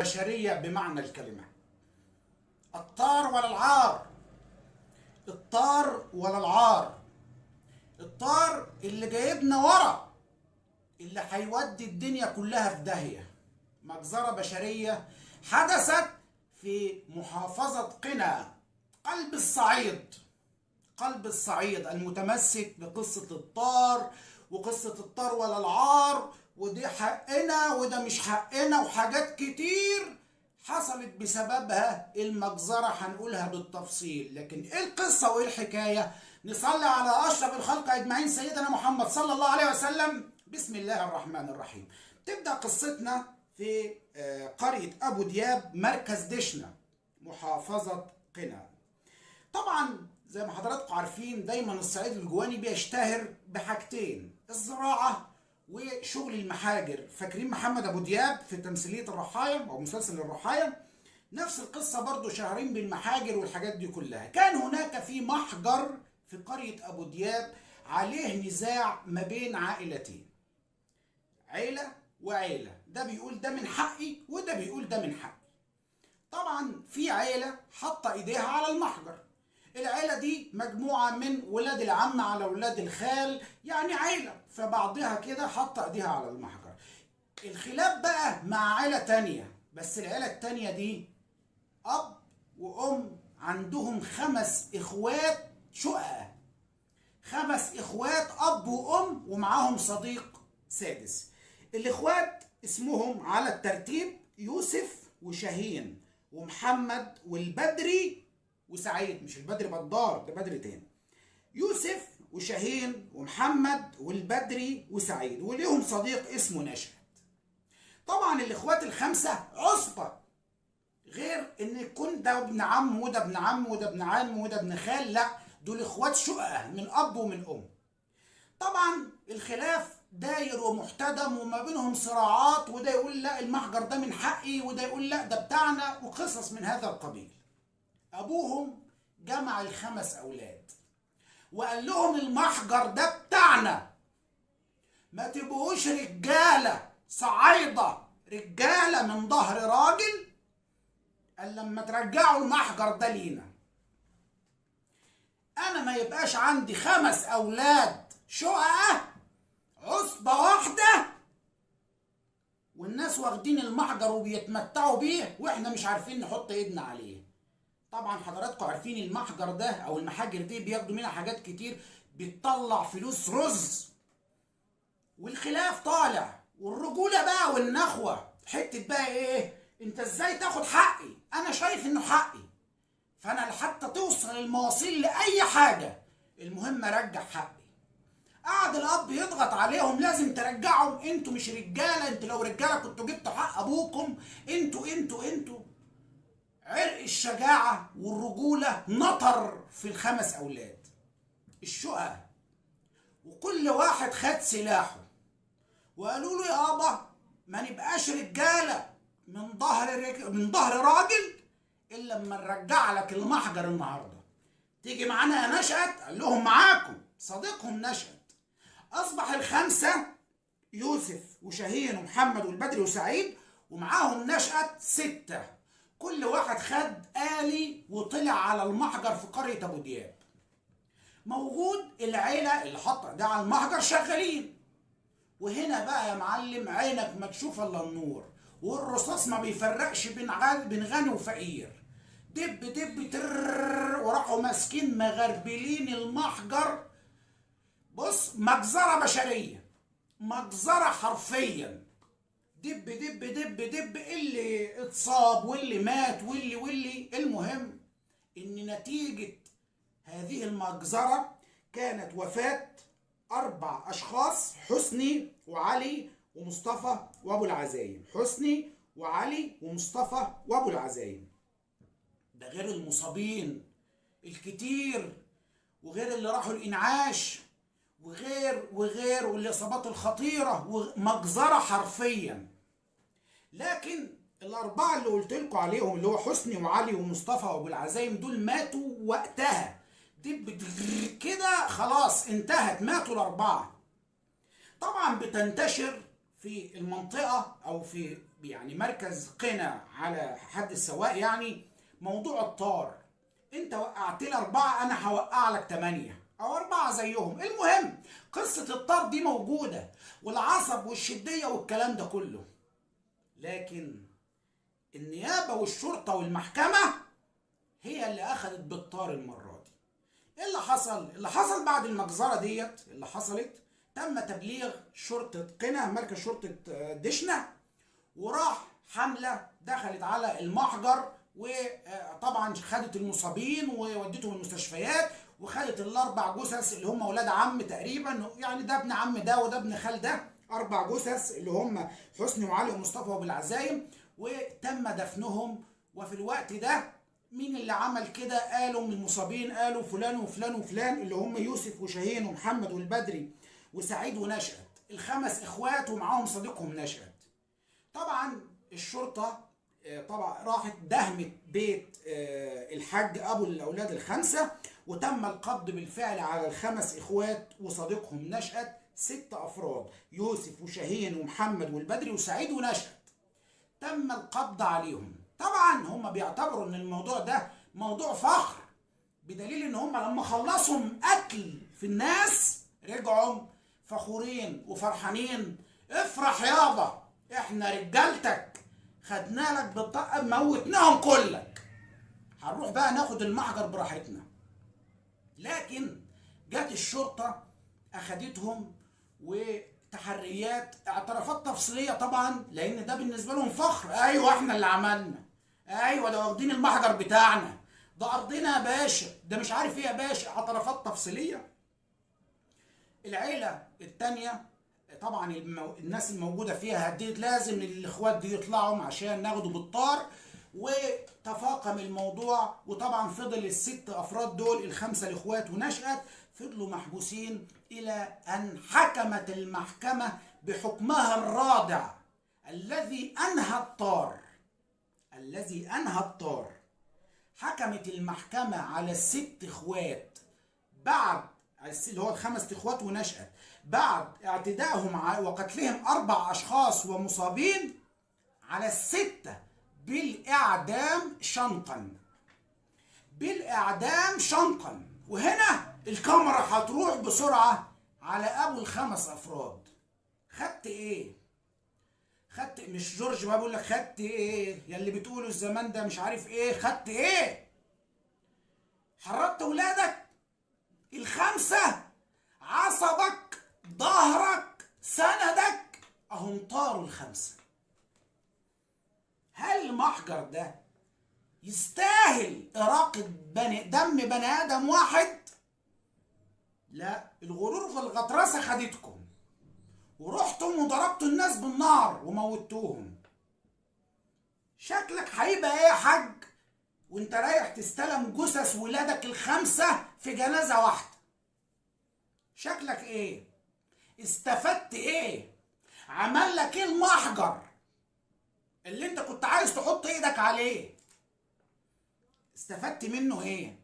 بشرية بمعنى الكلمة. الطار ولا العار، الطار ولا العار، الطار اللي جايبنا ورا، اللي هيودي الدنيا كلها في داهية. مجزرة بشرية حدثت في محافظة قنا، قلب الصعيد، قلب الصعيد المتمسك بقصة الطار وقصة الطار ولا العار، ودي حقنا وده مش حقنا، وحاجات كتير حصلت بسببها المجزرة هنقولها بالتفصيل. لكن ايه القصة وايه الحكاية؟ نصلي على أشرف الخلق أجمعين سيدنا محمد صلى الله عليه وسلم. بسم الله الرحمن الرحيم. تبدأ قصتنا في قرية أبو دياب، مركز دشنة، محافظة قنا. طبعا زي ما حضراتكم عارفين دايما الصعيد الجواني بيشتهر بحاجتين: الزراعة وشغل المحاجر. فاكرين محمد أبو دياب في تمثيلية الرحايا أو مسلسل الرحايا؟ نفس القصة برضو، شهرين بالمحاجر والحاجات دي كلها. كان هناك في محجر في قرية أبو دياب عليه نزاع ما بين عائلتين، عيلة وعيلة، ده بيقول ده من حقي وده بيقول ده من حقي. طبعا في عيلة حاطة ايديها على المحجر، العيلة دي مجموعة من ولاد العم على ولاد الخال، يعني عيلة فبعضها كده حاطة ايديها على المحجر. الخلاف بقى مع عيلة تانية، بس العيلة التانية دي أب وأم، عندهم 5 إخوات شقق، 5 إخوات أب وأم، ومعاهم صديق سادس. الإخوات اسمهم على الترتيب يوسف وشاهين ومحمد والبدري وسعيد. مش البدري بدار، ده بدري تاني. يوسف وشاهين ومحمد والبدري وسعيد، وليهم صديق اسمه نشأت. طبعا الإخوات ال5 عصبة، غير ان يكون ده ابن عم وده ابن عم وده ابن عم وده ابن خال، لا دول اخوات شقق من اب ومن ام. طبعا الخلاف داير ومحتدم وما بينهم صراعات، وده يقول لا المحجر ده من حقي وده يقول لا ده بتاعنا، وقصص من هذا القبيل. ابوهم جمع ال5 اولاد وقال لهم المحجر ده بتاعنا، ما تبقوش رجاله صعايده، رجاله من ظهر راجل، قال لما ترجعوا المحجر ده لينا. انا ما يبقاش عندي 5 اولاد شقق عصبة واحدة والناس واخدين المحجر وبيتمتعوا بيه واحنا مش عارفين نحط ايدنا عليه. طبعا حضراتكم عارفين المحجر ده او المحاجر دي بياخدوا منها حاجات كتير، بتطلع فلوس رز. والخلاف طالع، والرجولة بقى والنخوة حتة بقى ايه، انت ازاي تاخد حقي؟ انا شايف انه حقي، فانا حتى توصل المواصيل لاي حاجة المهم ارجع حقي. قعد الاب يضغط عليهم لازم ترجعوا، انتوا مش رجاله، انتوا لو رجاله كنتوا جبتوا حق ابوكم، انتوا عرق الشجاعه والرجوله نطر في ال5 اولاد الشقق، وكل واحد خد سلاحه وقالوا له يابا ما نبقاش رجاله من ظهر راجل الا لما نرجع لك المحجر النهارده. تيجي معانا يا نشأت؟ قال لهم معاكم، صديقهم نشأت. اصبح ال5 يوسف وشاهين ومحمد والبدري وسعيد، ومعاهم نشأت 6. كل واحد خد آلي وطلع على المحجر في قرية أبو دياب. موجود العيلة اللي حاطة ده على المحجر شغالين، وهنا بقى يا معلم عينك ما تشوف الا النور، والرصاص ما بيفرقش بين غني وفقير. دب دب تر، وراحوا ماسكين مغربلين المحجر. بص، مجزرة بشرية، مجزرة حرفيا، دب دب دب دب، اللي اتصاب واللي مات واللي. المهم ان نتيجة هذه المجزرة كانت وفاة 4 أشخاص: حسني وعلي ومصطفى وأبو العزايم. حسني وعلي ومصطفى وأبو العزايم، ده غير المصابين الكتير، وغير اللي راحوا الإنعاش، وغير والإصابات الخطيرة، ومجزرة حرفيا. لكن ال4 اللي قلت لكم عليهم اللي هو حسني وعلي ومصطفى وأبو العزايم دول ماتوا وقتها، دب كده خلاص انتهت، ماتوا ال4. طبعا بتنتشر في المنطقة أو في يعني مركز قنا على حد السواق، يعني موضوع الطار. انت وقعت لي 4، انا هوقع لك 8 او 4 زيهم. المهم قصة الطار دي موجودة، والعصب والشدية والكلام ده كله، لكن النيابة والشرطة والمحكمة هي اللي اخذت بالطار المرة دي. ايه اللي حصل؟ اللي حصل بعد المجزرة ديت اللي حصلت، تم تبليغ شرطة قنا، مركز شرطة دشنة، وراح حملة دخلت على المحجر، وطبعا خدت المصابين وودتهم المستشفيات، وخدت ال4 جثث اللي هم ولاد عم تقريبا، يعني ده ابن عم ده وده ابن خال ده، 4 جثث اللي هم حسني وعلي ومصطفى وبالعزايم، وتم دفنهم. وفي الوقت ده مين اللي عمل كده؟ قالوا من المصابين، قالوا فلان وفلان وفلان، اللي هم يوسف وشاهين ومحمد والبدري وسعيد ونشأت، ال5 اخوات ومعاهم صديقهم نشأت. طبعا الشرطة طبعا راحت دهمت بيت الحاج ابو الاولاد ال5، وتم القبض بالفعل على ال5 اخوات وصديقهم نشأت، 6 افراد، يوسف وشاهين ومحمد والبدري وسعيد ونشأت، تم القبض عليهم. طبعا هم بيعتبروا ان الموضوع ده موضوع فخر، بدليل ان هم لما خلصوا قتل في الناس رجعوا فخورين وفرحانين. افرح يابا، احنا رجالتك، خدنا لك بالطاقه، موتناهم كلك، هنروح بقى ناخد المحجر براحتنا. لكن جت الشرطه اخدتهم، وتحريات، اعترافات تفصيليه طبعا، لان ده بالنسبه لهم فخر. ايوه احنا اللي عملنا، ايوه ده واخدين المحجر بتاعنا، ده ارضنا يا باشا، ده مش عارف ايه يا باشا، اعترافات تفصيليه. العيله الثانيه طبعا الناس الموجوده فيها هديت لازم الاخوات دي يطلعوا عشان ناخدوا بالطار، وتفاقم الموضوع. وطبعا فضل ال6 افراد دول، ال5 الاخوات ونشأت، فضلوا محبوسين الى ان حكمت المحكمه بحكمها الرادع الذي انهى الطار. حكمت المحكمه على ال6 اخوات بعد اللي هو ال5 اخوات ونشأت، بعد اعتدائهم وقتلهم 4 اشخاص ومصابين، على ال6 بالاعدام شنقا. وهنا الكاميرا هتروح بسرعه على ابو ال5 افراد. خدت ايه؟ مش جورج بقى بيقول لك خدت ايه؟ يلي بتقولوا الزمان ده مش عارف ايه، خدت ايه؟ حرضت ولادك ال5، عصبك، ظهرك، سندك، اهم طاروا ال5. هل المحجر ده يستاهل إراقة دم بني آدم واحد؟ لا، الغرور في الغطرسة خدتكم، ورحتم وضربتوا الناس بالنار وموتوهم. شكلك هيبقى ايه يا حاج وانت رايح تستلم جثث ولادك ال5 في جنازة واحدة؟ شكلك ايه؟ استفدت ايه؟ عمل لك ايه المحجر اللي انت كنت عايز تحط ايدك عليه؟ استفدت منه ايه؟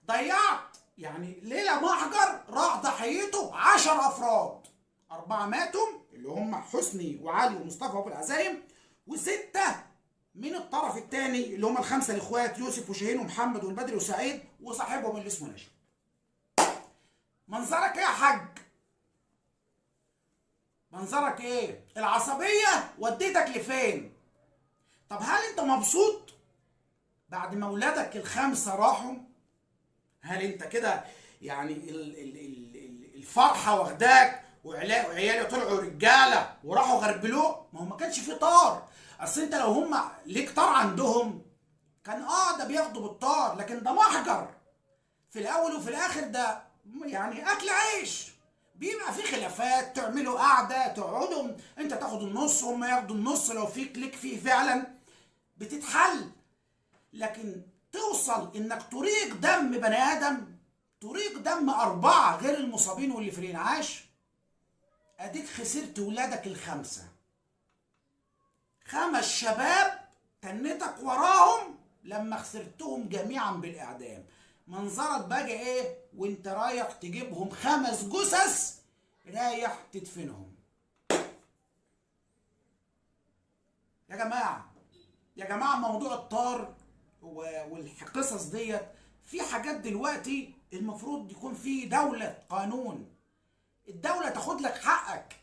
ضيعت يعني ليلة محجر راح ضحيته 10 افراد، 4 ماتوا اللي هم حسني وعلي ومصطفى وابو العزايم، و6 من الطرف الثاني اللي هم ال5 الاخوات يوسف وشاهين ومحمد والبدري وسعيد وصاحبهم اللي اسمه نجم. منظرك ايه يا حاج؟ منظرك ايه؟ العصبية وديتك لفين؟ طب هل انت مبسوط بعد ما ولادك ال5 راحوا؟ هل انت كده يعني الفرحة واخداك وعيالي طلعوا رجالة وراحوا غربلوه؟ ما هو ما كانش فيه طار. اصل انت لو هم ليك طار عندهم كان ده بياخدوا بالطار، لكن ده محجر في الاول وفي الاخر، ده يعني اكل عيش، بيبقى في خلافات، تعملوا قعده تقعدوا انت تاخد النص وهم ياخدوا النص، لو في ليك فيه فعلا بتتحل. لكن توصل انك تريق دم بني ادم، تريق دم 4 غير المصابين واللي في الانعاش، اديك خسرت ولادك ال5، 5 شباب تنتك وراهم لما خسرتهم جميعا بالاعدام. منظرك بقى ايه وانت رايح تجيبهم 5 جثث رايح تدفنهم؟ يا جماعة، يا جماعة، موضوع الطار والقصص ديت، في حاجات دلوقتي المفروض يكون في دولة قانون، الدولة تاخد لك حقك.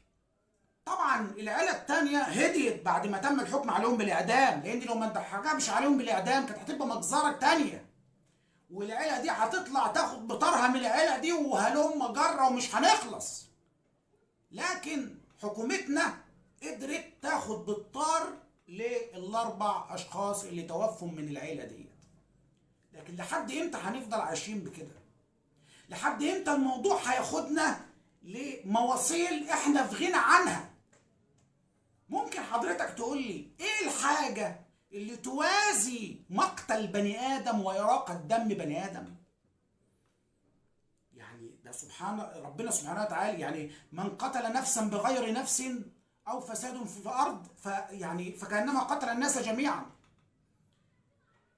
طبعا العيلة التانية هديت بعد ما تم الحكم عليهم بالإعدام، لأن لو ما حكمش عليهم بالإعدام كانت هتبقى مجزرة تانية، والعيلة دي هتطلع تاخد بطارها من العيلة دي وهلم جرة ومش هنخلص. لكن حكومتنا قدرت تاخد بالطار للأربع أشخاص اللي توفوا من العيلة دي. لكن لحد امتى هنفضل عايشين بكده؟ لحد امتى الموضوع هياخدنا لمواصيل احنا في غنى عنها؟ ممكن حضرتك تقول لي ايه الحاجة اللي توازي مقتل بني آدم وإراقة دم بني آدم؟ يعني ده ربنا سبحانه وتعالى، يعني من قتل نفسا بغير نفس أو فساد في الأرض فكأنما قتل الناس جميعا.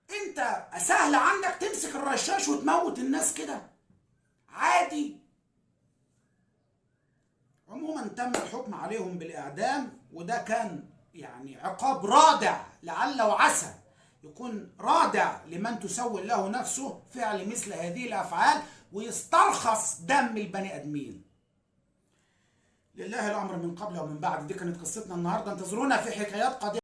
انت سهل عندك تمسك الرشاش وتموت الناس كده عادي. عموما تم الحكم عليهم بالإعدام، وده كان يعني عقاب رادع، لعل وعسى يكون رادع لمن تسول له نفسه فعل مثل هذه الأفعال ويسترخص دم البني آدمين. لله الأمر من قبل ومن بعد. دي كانت قصتنا النهارده، انتظرونا في حكايات قادمة.